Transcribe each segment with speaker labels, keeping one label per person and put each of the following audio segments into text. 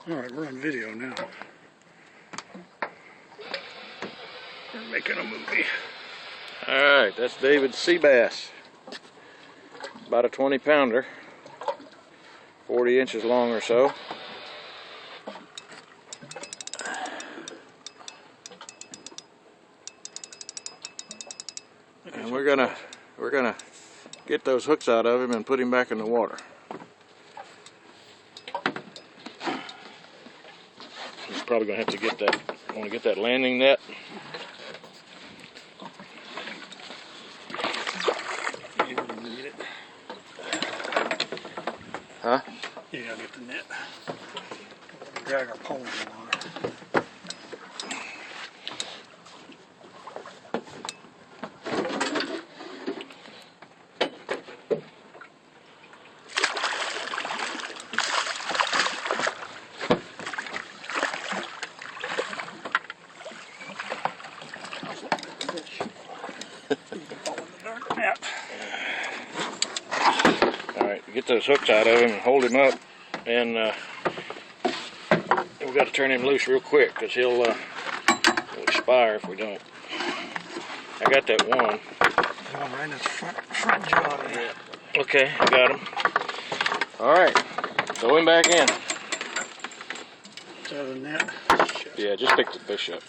Speaker 1: Alright, we're on video now. We're making a movie.
Speaker 2: Alright, that's David's sea bass. About a 20-pounder. 40 inches long or so. And we're gonna get those hooks out of him and put him back in the water. He's probably gonna have to get that. Want to get that landing net?
Speaker 1: You don't need it.
Speaker 2: Huh?
Speaker 1: You gotta get the net. Drag our pole in the water.
Speaker 2: Alright, get those hooks out of him and hold him up, and we've got to turn him loose real quick because he'll expire if we don't. I got that one.
Speaker 1: Right in his front jaw there.
Speaker 2: Okay, I got him. Alright, throw him back in.
Speaker 1: Is that a net?
Speaker 2: Yeah, just pick the fish up.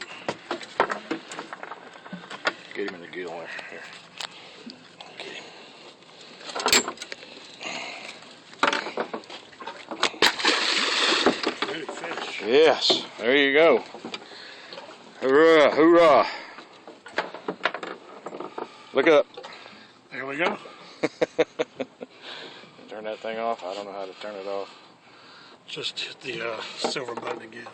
Speaker 2: Get him in the gill there. Here. Get him.
Speaker 1: Good fish.
Speaker 2: Yes, there you go. Hoorah, hoorah. Look up.
Speaker 1: There we go.
Speaker 2: Turn that thing off. I don't know how to turn it off.
Speaker 1: Just hit the silver button again.